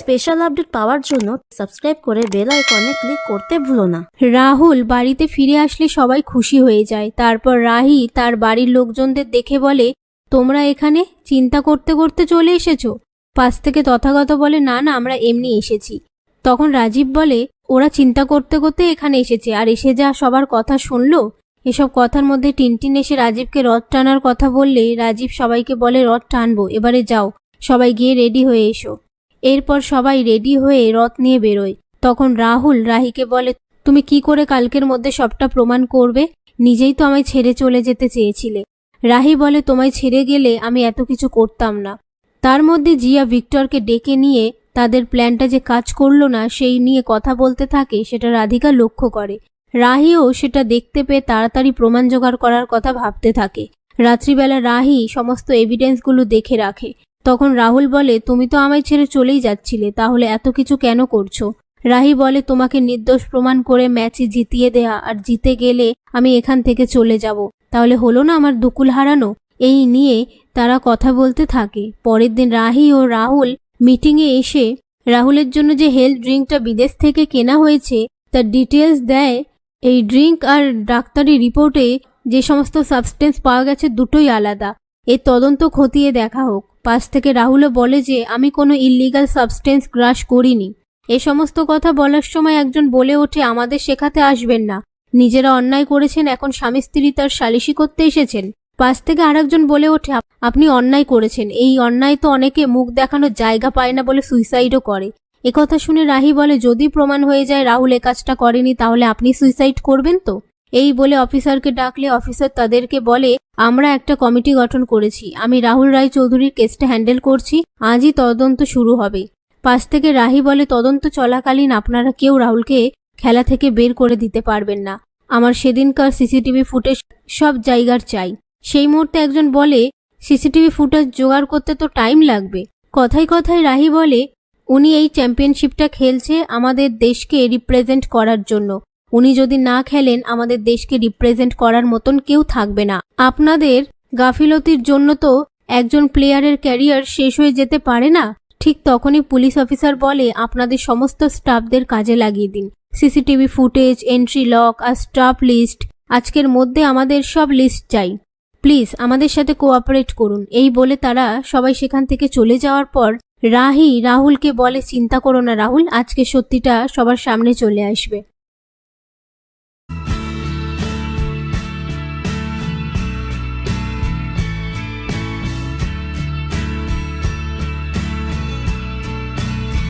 Special update পাওয়ার জন্য subscribe করে bell আইকনে ক্লিক করতে ভুলো না। রাহুল বাড়িতে ফিরে আসলে সবাই খুশি হয়ে যায়। তারপর রাহি তার বাড়ির লোকজনদের দেখে বলে, তোমরা এখানে চিন্তা করতে করতে চলে এসেছো? পাশ থেকে তথাগত বলে, না না, আমরা এমনি এসেছি। তখন রাজীব বলে, ওরা চিন্তা করতে করতে এখানে এসেছে আর এসে যা সবার কথা শুনলো। এসব কথার মধ্যে টিনটিন এসে রাজীবকে রথ টানার কথা বললে রাজীব সবাইকে বলে, রথ টানবো, এবারে যাও, সবাই গিয়ে রেডি হয়ে এসো। এরপর সবাই রেডি হয়ে রথ নিয়ে বেরোয়। তখন রাহুল রাহিকে বলে, তুমি কি করে কালকের মধ্যে সবটা প্রমাণ করবে? নিজেই তো আমায় ছেড়ে চলে যেতে চেয়েছিলে। রাহি বলে, তোমায় ছেড়ে গেলে আমি এত কিছু করতাম না। তার মধ্যে জিয়া ভিক্টরকে ডেকে নিয়ে তাদের প্ল্যানটা যে কাজ করলো না সেই নিয়ে কথা বলতে থাকে, সেটা রাধিকা লক্ষ্য করে। রাহিও সেটা দেখতে পেয়ে তাড়াতাড়ি প্রমাণ জোগাড় করার কথা ভাবতে থাকে। রাত্রিবেলা রাহি সমস্ত এভিডেন্সগুলো দেখে রাখে। তখন রাহুল বলে, তুমি তো আমায় ছেড়ে চলেই যাচ্ছিলে, তাহলে এত কিছু কেন করছো? রাহি বলে, তোমাকে নির্দোষ প্রমাণ করে ম্যাচে জিতিয়ে দেয়া, আর জিতে গেলে আমি এখান থেকে চলে যাব, তাহলে হলো না আমার দুকুল হারানো? এই নিয়ে তারা কথা বলতে থাকে। পরের দিন রাহি ও রাহুল মিটিংয়ে এসে রাহুলের জন্য যে হেলথ ড্রিঙ্কটা বিদেশ থেকে কেনা হয়েছে তার ডিটেলস দেয়। এই ড্রিঙ্ক আর ডাক্তারি রিপোর্টে যে সমস্ত সাবস্টেন্স পাওয়া গেছে দুটোই আলাদা, এর তদন্ত খতিয়ে দেখা হোক। পাশ থেকে রাহুলও বলে যে, আমি কোনো ইললিগাল সাবস্টেন্স গ্রাস করিনি। এ সমস্ত কথা বলার সময় একজন বলে ওঠে, আমাদের শেখাতে আসবেন না, নিজেরা অন্যায় করেছেন, এখন স্বামী স্ত্রী তার সালিশি করতে এসেছেন। পাশ থেকে আরেকজন বলে ওঠে, আপনি অন্যায় করেছেন, এই অন্যায় তো অনেকে মুখ দেখানোর জায়গা পায় না বলে সুইসাইডও করে। একথা শুনে রাহি বলে, যদি প্রমাণ হয়ে যায় রাহুল এ কাজটা করেনি, তাহলে আপনি সুইসাইড করবেন তো? এই বলে অফিসারকে ডাকলে অফিসার তাদেরকে বলে, আমরা একটা কমিটি গঠন করেছি, আমি রাহুল রায় চৌধুরীর কেসটা হ্যান্ডেল করছি, আজই তদন্ত শুরু হবে। পাশ থেকে রাহি বলে, তদন্ত চলাকালীন আপনারা কেউ রাহুলকে খেলা থেকে বের করে দিতে পারবেন না। আমার সেদিনকার সিসিটিভি ফুটেজ সব জায়গার চাই। সেই মুহূর্তে একজন বলে, সিসিটিভি ফুটেজ জোগাড় করতে তো টাইম লাগবে। কথায় কথায় রাহি বলে, উনি এই চ্যাম্পিয়নশিপটা খেলছে আমাদের দেশকে রিপ্রেজেন্ট করার জন্য। উনি যদি না খেলেন আমাদের দেশকে রিপ্রেজেন্ট করার মতন কেউ থাকবে না। আপনাদের গাফিলতির জন্য তো একজন প্লেয়ারের ক্যারিয়ার শেষ হয়ে যেতে পারে না। ঠিক তখনই পুলিশ অফিসার বলে, আপনাদের সমস্ত স্টাফদের কাজে লাগিয়ে দিন। সিসিটিভি ফুটেজ, এন্ট্রি লক আর স্টাফ লিস্ট, আজকের মধ্যে আমাদের সব লিস্ট চাই। প্লিজ আমাদের সাথে কোঅপারেট করুন। এই বলে তারা সবাই সেখান থেকে চলে যাওয়ার পর রাহি রাহুলকে বলে, চিন্তা করো না রাহুল, আজকে সত্যিটা সবার সামনে চলে আসবে।